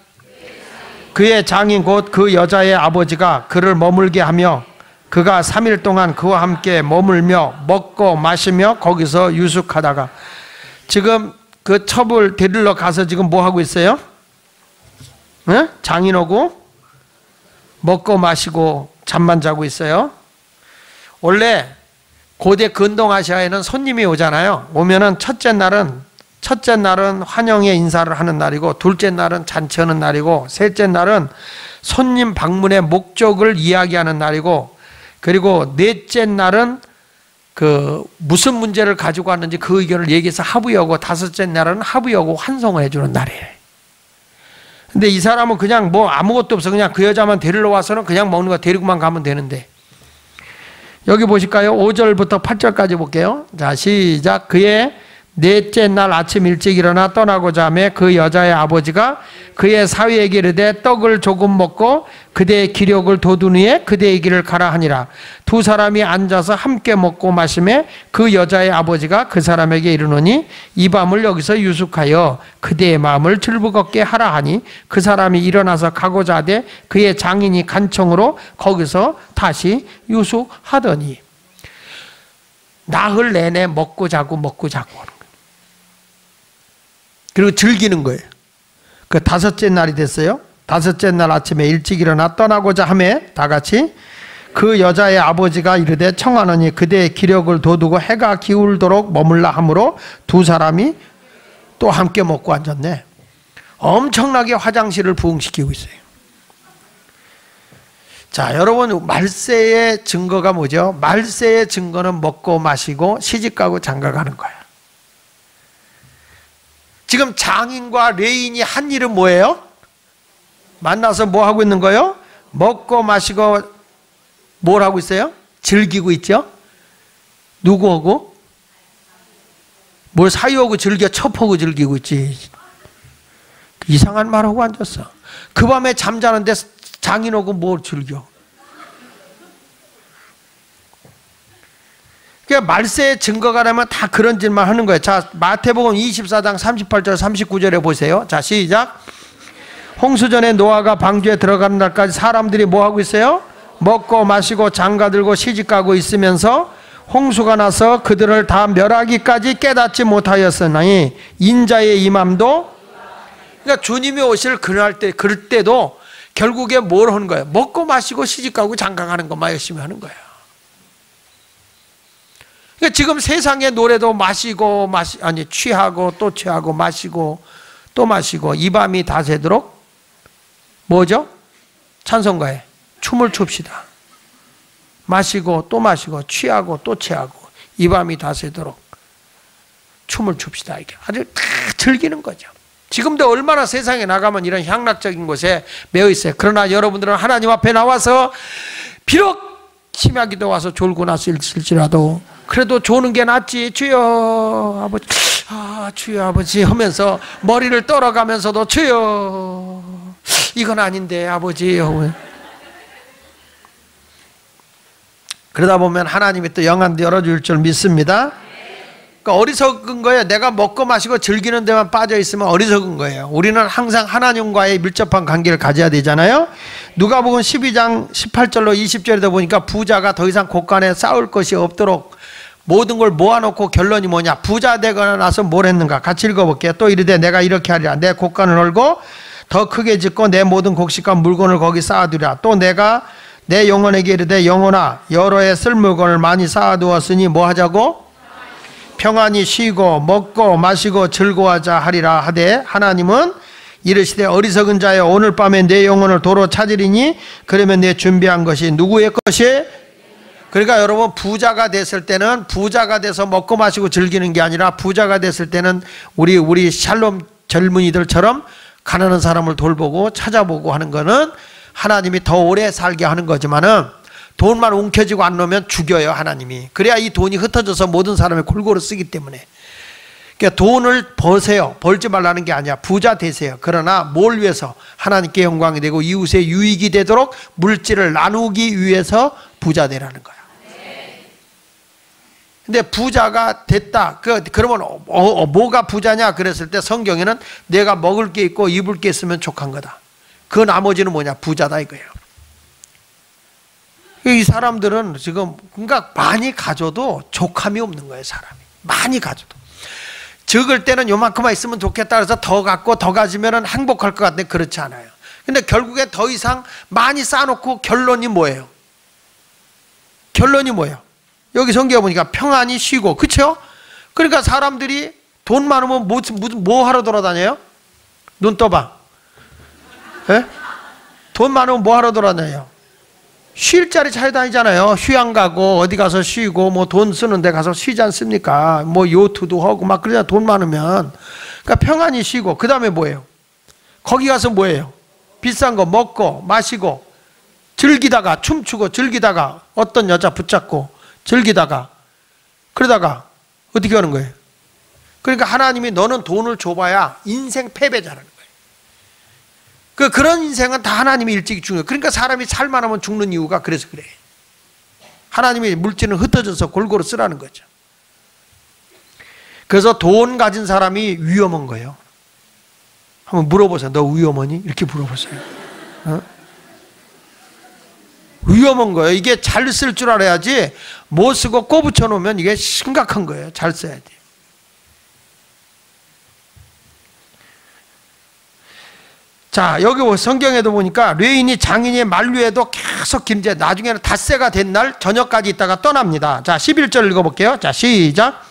그의 장인 곧 그 여자의 아버지가 그를 머물게 하며 그가 3일 동안 그와 함께 머물며 먹고 마시며 거기서 유숙하다가 지금 그 첩을 데리러 가서 지금 뭐 하고 있어요? 네? 장인하고 먹고 마시고 잠만 자고 있어요. 원래 고대 근동아시아에는 손님이 오잖아요. 오면은 첫째 날은 환영의 인사를 하는 날이고 둘째 날은 잔치하는 날이고 셋째 날은 손님 방문의 목적을 이야기하는 날이고 그리고 넷째 날은 그 무슨 문제를 가지고 왔는지 그 의견을 얘기해서 합의하고 다섯째 날은 합의하고 환송을 해주는 날이에요. 근데 이 사람은 그냥 뭐 아무것도 없어. 그냥 그 여자만 데리러 와서는 그냥 먹는 거 데리고만 가면 되는데. 여기 보실까요? 5절부터 8절까지 볼게요. 자, 시작. 그의 넷째 날 아침 일찍 일어나 떠나고자 하며 그 여자의 아버지가 그의 사위에게 이르되 떡을 조금 먹고 그대의 기력을 돋운 후에 그대의 길을 가라 하니라. 두 사람이 앉아서 함께 먹고 마시며 그 여자의 아버지가 그 사람에게 이르노니 이 밤을 여기서 유숙하여 그대의 마음을 즐겁게 하라 하니 그 사람이 일어나서 가고자 하되 그의 장인이 간청으로 거기서 다시 유숙하더니 나흘 내내 먹고 자고 먹고 자고 하는 거예요. 그리고 즐기는 거예요. 그 다섯째 날이 됐어요. 다섯째 날 아침에 일찍 일어나 떠나고자 하며 다 같이 그 여자의 아버지가 이르되 청하노니 그대의 기력을 돋우고 해가 기울도록 머물라 하므로 두 사람이 또 함께 먹고 앉았네. 엄청나게 화장실을 부흥시키고 있어요. 자, 여러분 말세의 증거가 뭐죠? 말세의 증거는 먹고 마시고 시집가고 장가가는 거야. 지금 장인과 레인이 한 일은 뭐예요? 만나서 뭐 하고 있는 거예요? 먹고 마시고 뭘 하고 있어요? 즐기고 있죠? 누구하고? 뭘 사유하고 즐겨 첩하고 즐기고 있지. 이상한 말하고 앉았어. 그 밤에 잠자는데 장인하고 뭘 즐겨? 그러니까 말세의 증거가 라면 다 그런 짓만 하는 거예요. 자, 마태복음 24장 38절 39절에 보세요. 자, 시작. 홍수전에 노아가 방주에 들어가는 날까지 사람들이 뭐 하고 있어요? 먹고 마시고 장가들고 시집가고 있으면서 홍수가 나서 그들을 다 멸하기까지 깨닫지 못하였으니 인자의 임함도, 그러니까 주님이 오실 그럴 때도 결국에 뭘 하는 거예요? 먹고 마시고 시집가고 장가가는 것만 열심히 하는 거예요. 그러니까 지금 세상의 노래도 취하고 또 취하고 마시고 또 마시고 이 밤이 다 새도록 뭐죠? 찬송가에 춤을 춥시다. 마시고 또 마시고 취하고 또 취하고 이 밤이 다 새도록 춤을 춥시다. 이게 아주 다 즐기는 거죠. 지금도 얼마나 세상에 나가면 이런 향락적인 곳에 매여 있어요. 그러나 여러분들은 하나님 앞에 나와서 비록 심야기도 와서 졸고 났을지라도 그래도 조는 게 낫지. 주여 아버지, 주여 아버지 하면서 머리를 떨어가면서도 주여 이건 아닌데 아버지. 그러다 보면 하나님이 또 영안도 열어줄 줄 믿습니다. 그러니까 어리석은 거예요. 내가 먹고 마시고 즐기는 데만 빠져 있으면 어리석은 거예요. 우리는 항상 하나님과의 밀접한 관계를 가져야 되잖아요. 누가복음 12장 18절로 20절에도 보니까 부자가 더 이상 곳간에 쌓을 것이 없도록 모든 걸 모아놓고 결론이 뭐냐? 부자 되거나 나서 뭘 했는가? 같이 읽어볼게요. 또 이르되 내가 이렇게 하리라. 내 곳간을 헐고 더 크게 짓고 내 모든 곡식과 물건을 거기 쌓아두리라. 또 내가 내 영혼에게 이르되 영혼아 여러 해 쓸 물건을 많이 쌓아두었으니 뭐 하자고? 평안히 쉬고 먹고 마시고 즐거워하자 하리라 하되 하나님은 이르시되 어리석은 자여 오늘 밤에 내 영혼을 도로 찾으리니 그러면 내 준비한 것이 누구의 것이? 그러니까 여러분 부자가 됐을 때는 부자가 돼서 먹고 마시고 즐기는 게 아니라 부자가 됐을 때는 우리 샬롬 젊은이들처럼 가난한 사람을 돌보고 찾아보고 하는 거는 하나님이 더 오래 살게 하는 거지만은 돈만 움켜쥐고 안 놓으면 죽여요 하나님이. 그래야 이 돈이 흩어져서 모든 사람이 골고루 쓰기 때문에. 그러니까 돈을 버세요. 벌지 말라는 게 아니야. 부자 되세요. 그러나 뭘 위해서? 하나님께 영광이 되고 이웃의 유익이 되도록 물질을 나누기 위해서 부자 되라는 거야. 근데 부자가 됐다. 그러면 뭐가 부자냐? 그랬을 때 성경에는 내가 먹을 게 있고 입을 게 있으면 족한 거다. 그 나머지는 뭐냐? 부자다 이거예요. 이 사람들은 지금 그러니까 많이 가져도 족함이 없는 거예요. 사람이 많이 가져도 적을 때는 요만큼만 있으면 좋겠다 그래서 더 갖고 더 가지면 행복할 것 같은데 그렇지 않아요. 근데 결국에 더 이상 많이 쌓아놓고 결론이 뭐예요? 결론이 뭐예요? 여기 성경에 보니까 평안히 쉬고, 그렇죠? 그러니까 사람들이 돈 많으면 뭐 하러 돌아다녀요? 눈 떠봐. 예? 돈 많으면 뭐 하러 돌아다녀요? 쉴 자리 찾아다니잖아요. 휴양 가고 어디 가서 쉬고 뭐 돈 쓰는 데 가서 쉬지 않습니까? 뭐 요트도 하고 막 그러잖아요. 돈 많으면. 그러니까 평안히 쉬고 그 다음에 뭐예요? 거기 가서 뭐예요? 비싼 거 먹고 마시고 즐기다가 춤추고 즐기다가 어떤 여자 붙잡고 즐기다가 그러다가 어떻게 하는 거예요? 그러니까 하나님이 너는 돈을 줘봐야 인생 패배자라는 거예요. 그런 인생은 다 하나님이 일찍이 죽는 거예요. 그러니까 사람이 살만하면 죽는 이유가 그래서 그래. 하나님이 물질은 흩어져서 골고루 쓰라는 거죠. 그래서 돈 가진 사람이 위험한 거예요. 한번 물어보세요. 너 위험하니? 이렇게 물어보세요. 어? 위험한 거예요. 이게 잘 쓸 줄 알아야지 못 쓰고 꼬부쳐 놓으면 이게 심각한 거예요. 잘 써야 돼. 자, 여기 성경에도 보니까 뢰인이 장인의 만류에도 계속 김제, 나중에는 닷새가 된 날 저녁까지 있다가 떠납니다. 자, 11절 읽어볼게요. 자, 시작.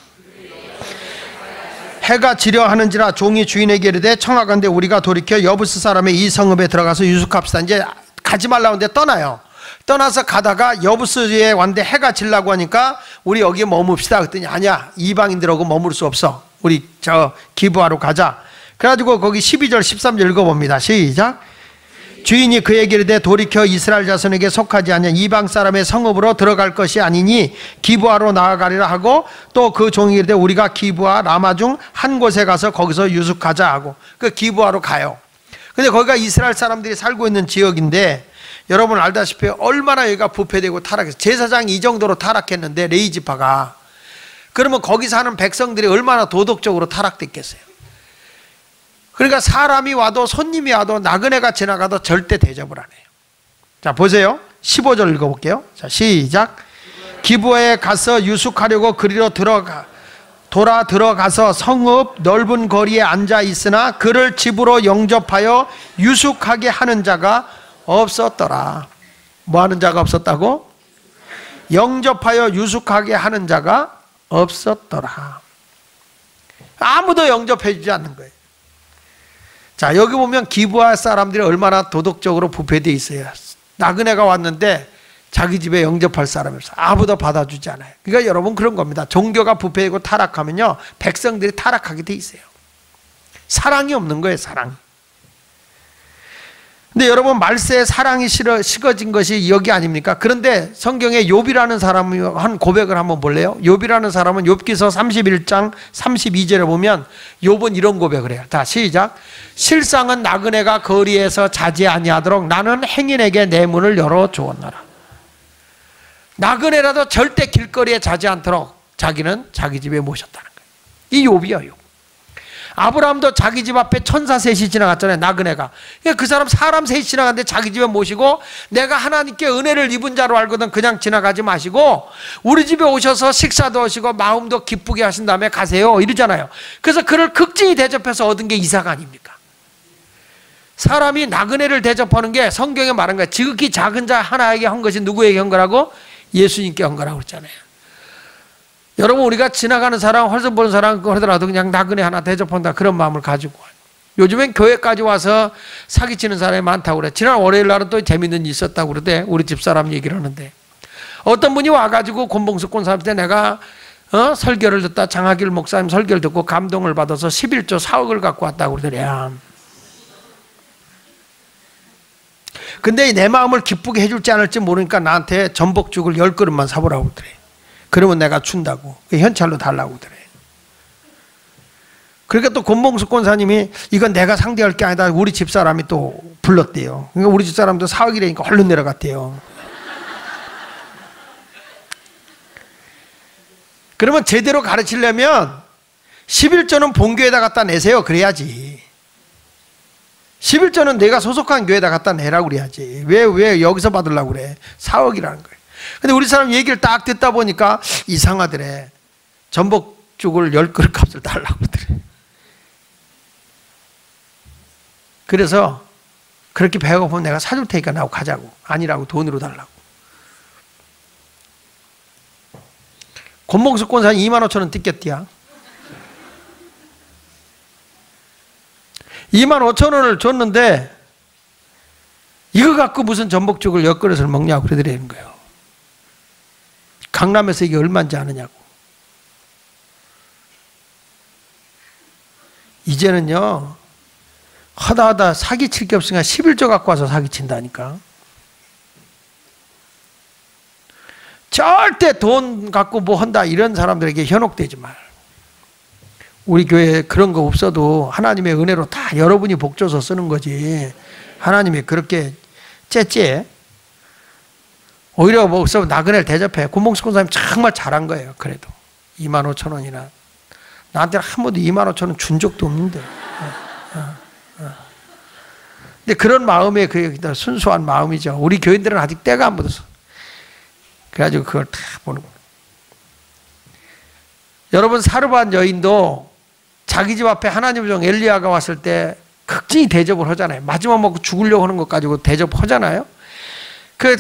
해가 지려 하는지라 종이 주인에게 이르되 청하건대 우리가 돌이켜 여부스 사람의 이 성읍에 들어가서 유숙합시다. 이제 가지 말라고 하는데 떠나요. 떠나서 가다가 여부스에 왔는데 해가 질라고 하니까 우리 여기에 머뭅시다. 그랬더니 아니야, 이방인들하고 머물 수 없어. 우리 저 기브아로 가자. 그래가지고 거기 12절 13절 읽어봅니다. 시작. 주인이 그에게 이르되 돌이켜 이스라엘 자손에게 속하지 않은 이방 사람의 성읍으로 들어갈 것이 아니니 기브아로 나아가리라 하고, 또 그 종이 이르되 우리가 기브아 라마 중 한 곳에 가서 거기서 유숙하자 하고 그 기브아로 가요. 근데 거기가 이스라엘 사람들이 살고 있는 지역인데 여러분 알다시피 얼마나 여기가 부패되고 타락해서 제사장이 이 정도로 타락했는데 레이지파가, 그러면 거기 사는 백성들이 얼마나 도덕적으로 타락됐겠어요. 그러니까 사람이 와도 손님이 와도 나그네가 지나가도 절대 대접을 안 해요. 자, 보세요. 15절 읽어볼게요. 자, 시작. 기브아에 가서 유숙하려고 그리로 돌아 들어가서 성읍 넓은 거리에 앉아 있으나 그를 집으로 영접하여 유숙하게 하는 자가 없었더라. 뭐 하는 자가 없었다고? 영접하여 유숙하게 하는 자가 없었더라. 아무도 영접해 주지 않는 거예요. 자, 여기 보면 기브아 사람들이 얼마나 도덕적으로 부패되어 있어요. 나그네가 왔는데 자기 집에 영접할 사람이 없어요. 아무도 받아주지 않아요. 그러니까 여러분 그런 겁니다. 종교가 부패되고 타락하면요, 백성들이 타락하게 돼 있어요. 사랑이 없는 거예요. 사랑. 근데 여러분, 말세에 사랑이 식어진 것이 여기 아닙니까? 그런데 성경에 욥이라는 사람이 한 고백을 한번 볼래요? 욥이라는 사람은 욥기서 31장 32절에 보면 욥은 이런 고백을 해요. 자, 시작. 실상은 나그네가 거리에서 자지 아니하도록 나는 행인에게 내 문을 열어 주었노라. 나그네라도 절대 길거리에 자지 않도록 자기는 자기 집에 모셨다는 거예요. 이 욥이야, 욥. 아브라함도 자기 집 앞에 천사 셋이 지나갔잖아요, 나그네가. 그 사람 셋이 지나갔는데 자기 집에 모시고, 내가 하나님께 은혜를 입은 자로 알거든 그냥 지나가지 마시고 우리 집에 오셔서 식사도 하시고 마음도 기쁘게 하신 다음에 가세요, 이러잖아요. 그래서 그를 극진히 대접해서 얻은 게 이삭 아닙니까? 사람이 나그네를 대접하는 게 성경에 말한 거예요. 지극히 작은 자 하나에게 한 것이 누구에게 한 거라고? 예수님께 한 거라고 그랬잖아요. 여러분, 우리가 지나가는 사람, 헐벗 보는 사람 하더라도 그냥 나그네 하나 대접한다, 그런 마음을 가지고 와요. 요즘엔 교회까지 와서 사기치는 사람이 많다고 그래. 지난 월요일 날은 또 재밌는 일이 있었다고 그러대. 우리 집사람 얘기를 하는데, 어떤 분이 와가지고 곤봉수 권사한테 내가 설교를 듣다 장하길 목사님 설교를 듣고 감동을 받아서 11조 4억을 갖고 왔다고 그러더래요. 근데 내 마음을 기쁘게 해줄지 않을지 모르니까 나한테 전복죽을 10그릇만 사보라고 그러더래. 그러면 내가 준다고. 현찰로 달라고 그래. 그러니까 또 곤봉수 권사님이 이건 내가 상대할 게 아니다, 우리 집사람이 또 불렀대요. 그러니까 우리 집사람도 4억이라니까 얼른 내려갔대요. 그러면 제대로 가르치려면 11조는 본교에다 갖다 내세요, 그래야지. 11조는 내가 소속한 교회에다 갖다 내라고 그래야지. 왜 여기서 받으려고 그래. 4억이라는 거예요. 근데 우리 사람 얘기를 딱 듣다 보니까 이상하더래. 전복죽을 10그릇 값을 달라고 그러더래. 그래서 그렇게 배고프면 내가 사줄 테니까 나하고 가자고. 아니라고, 돈으로 달라고. 곤봉수 권사님 25,000원 뜯겼디야. 25,000원을 줬는데 이거 갖고 무슨 전복죽을 10그릇을 먹냐고 그러더라는 거예요. 강남에서 이게 얼마인지 아느냐고. 이제는요, 하다 사기칠 게 없으니까 11조 갖고 와서 사기친다니까. 절대 돈 갖고 뭐 한다 이런 사람들에게 현혹되지 말. 우리 교회에 그런 거 없어도 하나님의 은혜로 다 여러분이 복 줘서 쓰는 거지. 하나님이 그렇게 째째. 오히려 뭐 없어 나그네를 대접해. 곤봉수 권사님 정말 잘한 거예요. 그래도 25,000원이나. 나한테는 한 번도 25,000원 준 적도 없는데. 근데 그런 마음에 그 순수한 마음이죠. 우리 교인들은 아직 때가 안 묻었어. 그래가지고 그걸 다 보는 거예요. 여러분, 사르반 여인도 자기 집 앞에 하나님의 종 엘리야가 왔을 때 극진히 대접을 하잖아요. 마지막 먹고 죽으려고 하는 것 가지고 대접하잖아요.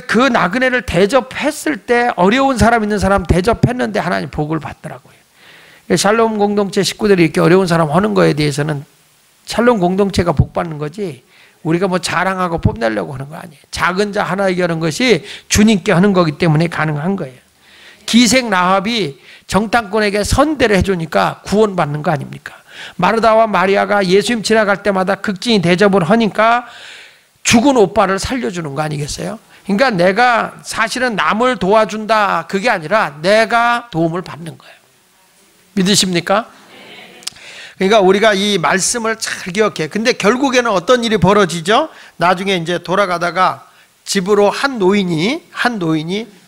그 나그네를 대접했을 때 어려운 사람 있는 사람 대접했는데 하나님 복을 받더라고요. 샬롬 공동체 식구들이 이렇게 어려운 사람 하는 거에 대해서는 샬롬 공동체가 복 받는 거지 우리가 뭐 자랑하고 뽐내려고 하는 거 아니에요. 작은 자 하나에게 하는 것이 주님께 하는 거기 때문에 가능한 거예요. 기생 라합이 정탐꾼에게 선대를 해주니까 구원받는 거 아닙니까? 마르다와 마리아가 예수님 지나갈 때마다 극진히 대접을 하니까 죽은 오빠를 살려주는 거 아니겠어요? 그러니까 내가 사실은 남을 도와준다 그게 아니라 내가 도움을 받는 거예요. 믿으십니까? 그러니까 우리가 이 말씀을 잘 기억해. 근데 결국에는 어떤 일이 벌어지죠? 나중에 이제 돌아가다가 집으로 한 노인이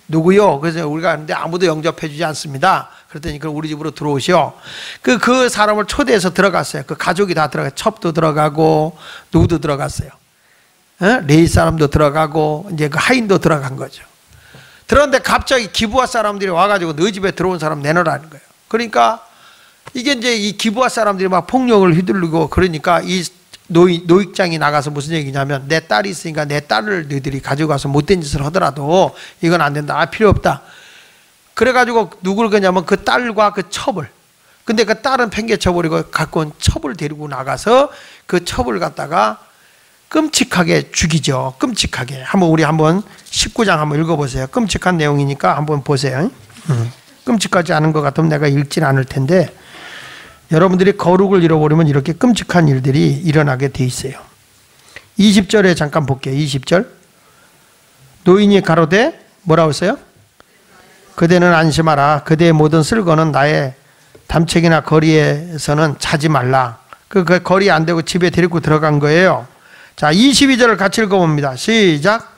누구요? 그래서 우리가 하는데 아무도 영접해 주지 않습니다. 그랬더니 그럼 우리 집으로 들어오시오. 그 사람을 초대해서 들어갔어요. 그 가족이 다 들어가요. 첩도 들어가고 누구도 들어갔어요. 레이 사람도 들어가고 이제 그 하인도 들어간 거죠. 그런데 갑자기 기브아 사람들이 와가지고 너희 집에 들어온 사람 내놓으라는 거예요. 그러니까 이게 이제 이 기브아 사람들이 막 폭력을 휘둘르고 그러니까 이 노익장이 나가서 무슨 얘기냐면 내 딸이 있으니까 내 딸을 너희들이 가져가서 못된 짓을 하더라도 이건 안 된다. 필요 없다. 그래가지고 누구를 그냐면 그 딸과 그 첩을. 근데 그 딸은 팽개쳐버리고 갖고 온 첩을 데리고 나가서 그 첩을 갖다가 끔찍하게 죽이죠. 끔찍하게. 우리 한번 19장 한번 읽어보세요. 끔찍한 내용이니까 한번 보세요. 끔찍하지 않은 것 같으면 내가 읽진 않을 텐데 여러분들이 거룩을 잃어버리면 이렇게 끔찍한 일들이 일어나게 돼 있어요. 20절에 잠깐 볼게요. 20절. 노인이 가로되 뭐라고 했어요? 그대는 안심하라. 그대의 모든 쓸거는 나의 담책이나 거리에서는 자지 말라. 그 거리 안 되고 집에 데리고 들어간 거예요. 자, 22절을 같이 읽어봅니다. 시작.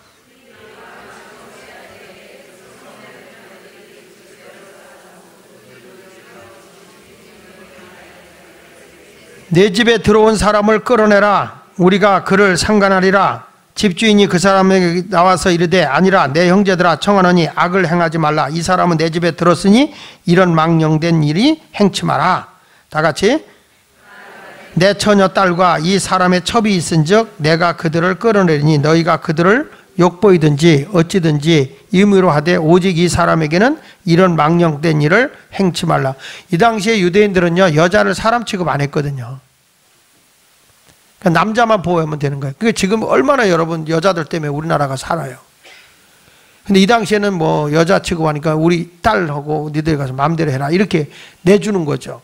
내 집에 들어온 사람을 끌어내라. 우리가 그를 상관하리라. 집주인이 그 사람에게 나와서 이르되 아니라 내 형제들아 청하노니 악을 행하지 말라. 이 사람은 내 집에 들었으니 이런 망령된 일이 행치 마라. 다 같이. 내 처녀 딸과 이 사람의 첩이 있은즉 내가 그들을 끌어내리니 너희가 그들을 욕보이든지 어찌든지 임의로 하되 오직 이 사람에게는 이런 망령된 일을 행치 말라. 이 당시에 유대인들은요, 여자를 사람 취급 안 했거든요. 남자만 보호하면 되는 거예요. 그게 지금 얼마나 여러분 여자들 때문에 우리나라가 살아요. 근데 이 당시에는 뭐 여자 취급하니까 우리 딸하고 니들 가서 마음대로 해라 이렇게 내주는 거죠.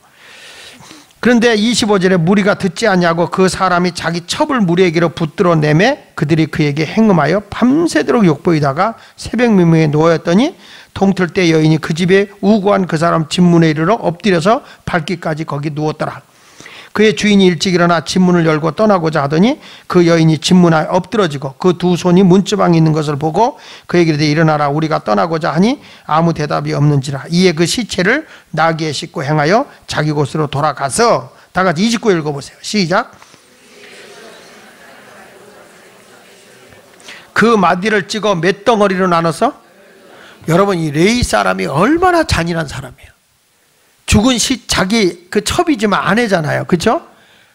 그런데 25절에 무리가 듣지 않냐고 그 사람이 자기 첩을 무리에게로 붙들어 내매 그들이 그에게 행음하여 밤새도록 욕보이다가 새벽 미명에 누웠더니 동틀 때 여인이 그 집에 우고한 그 사람 집문에 이르러 엎드려서 밝기까지 거기 누웠더라. 그의 주인이 일찍 일어나 집문을 열고 떠나고자 하더니 그 여인이 집문에 엎드러지고 그 두 손이 문지방에 있는 것을 보고 그에게 이르되 일어나라 우리가 떠나고자 하니 아무 대답이 없는지라. 이에 그 시체를 나귀에 싣고 행하여 자기 곳으로 돌아가서 다 같이 29절 읽어보세요. 시작. 그 마디를 찍어 몇 덩어리로 나눠서. 여러분 이 레위 사람이 얼마나 잔인한 사람이에요. 죽은 자기 그 첩이지만 아내잖아요. 그렇죠?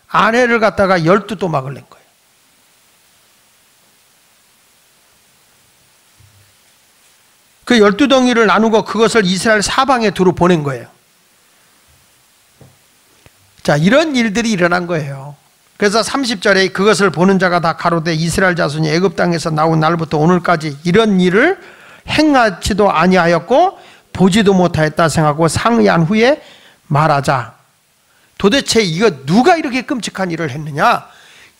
아내를 갖다가 12또막을 낸 거예요. 그 12덩이를 나누고 그것을 이스라엘 사방에 두루 보낸 거예요. 자, 이런 일들이 일어난 거예요. 그래서 30절에 그것을 보는 자가 다 가로되 이스라엘 자손이 애굽 땅에서 나온 날부터 오늘까지 이런 일을 행하지도 아니하였고 보지도 못하였다 생각하고 상의한 후에 말하자. 도대체 이거 누가 이렇게 끔찍한 일을 했느냐?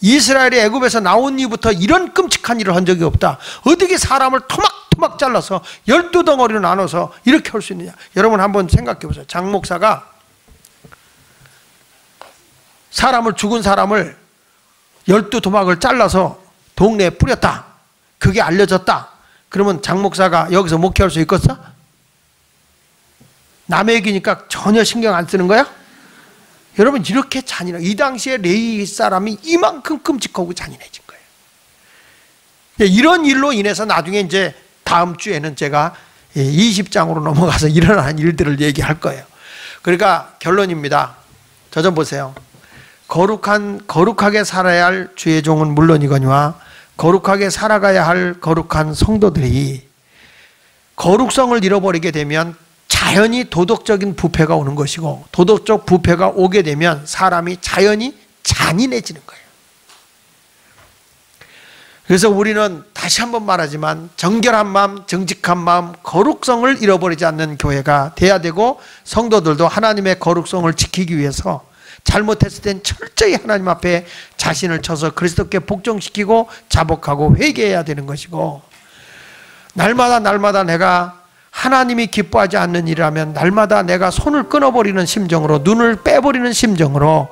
이스라엘이 애굽에서 나온 이후부터 이런 끔찍한 일을 한 적이 없다. 어떻게 사람을 토막토막 잘라서 12덩어리로 나눠서 이렇게 할 수 있느냐? 여러분 한번 생각해 보세요. 장 목사가 죽은 사람을 12토막을 잘라서 동네에 뿌렸다. 그게 알려졌다. 그러면 장 목사가 여기서 목회할 수 있겠어? 남의 얘기니까 전혀 신경 안 쓰는 거야? 여러분 이렇게 잔인해. 이 당시에 레위 사람이 이만큼 끔찍하고 잔인해진 거예요. 이런 일로 인해서 나중에 이제 다음 주에는 제가 20장으로 넘어가서 일어난 일들을 얘기할 거예요. 그러니까 결론입니다. 저 좀 보세요. 거룩하게 살아야 할 주의 종은 물론이거니와 거룩하게 살아가야 할 거룩한 성도들이 거룩성을 잃어버리게 되면 자연히 도덕적인 부패가 오는 것이고 도덕적 부패가 오게 되면 사람이 자연히 잔인해지는 거예요. 그래서 우리는 다시 한번 말하지만 정결한 마음, 정직한 마음, 거룩성을 잃어버리지 않는 교회가 돼야 되고 성도들도 하나님의 거룩성을 지키기 위해서 잘못했을 땐 철저히 하나님 앞에 자신을 쳐서 그리스도께 복종시키고 자복하고 회개해야 되는 것이고 날마다 내가 하나님이 기뻐하지 않는 일이라면 날마다 내가 손을 끊어버리는 심정으로 눈을 빼버리는 심정으로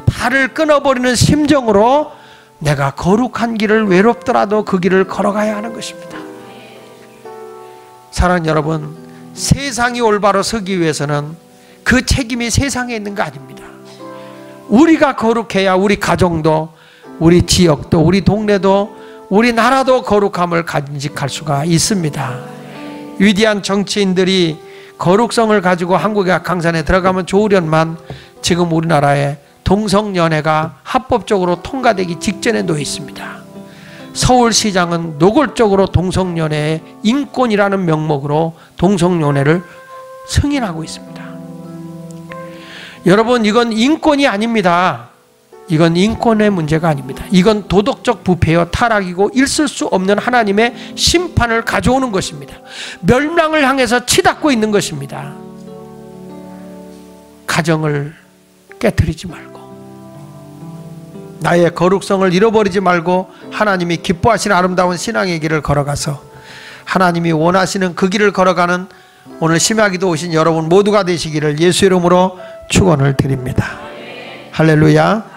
발을 끊어버리는 심정으로 내가 거룩한 길을 외롭더라도 그 길을 걸어가야 하는 것입니다. 사랑하는 여러분, 세상이 올바로 서기 위해서는 그 책임이 세상에 있는 거 아닙니다. 우리가 거룩해야 우리 가정도 우리 지역도 우리 동네도 우리 나라도 거룩함을 간직할 수가 있습니다. 위대한 정치인들이 거룩성을 가지고 한국의 강산에 들어가면 좋으련만 지금 우리나라에 동성연애가 합법적으로 통과되기 직전에 놓여 있습니다. 서울시장은 노골적으로 동성연애의 인권이라는 명목으로 동성연애를 승인하고 있습니다. 여러분 이건 인권이 아닙니다. 이건 인권의 문제가 아닙니다. 이건 도덕적 부패요 타락이고 있을 수 없는 하나님의 심판을 가져오는 것입니다. 멸망을 향해서 치닫고 있는 것입니다. 가정을 깨트리지 말고 나의 거룩성을 잃어버리지 말고 하나님이 기뻐하시는 아름다운 신앙의 길을 걸어가서 하나님이 원하시는 그 길을 걸어가는 오늘 심야기도 오신 여러분 모두가 되시기를 예수 이름으로 축원을 드립니다. 할렐루야.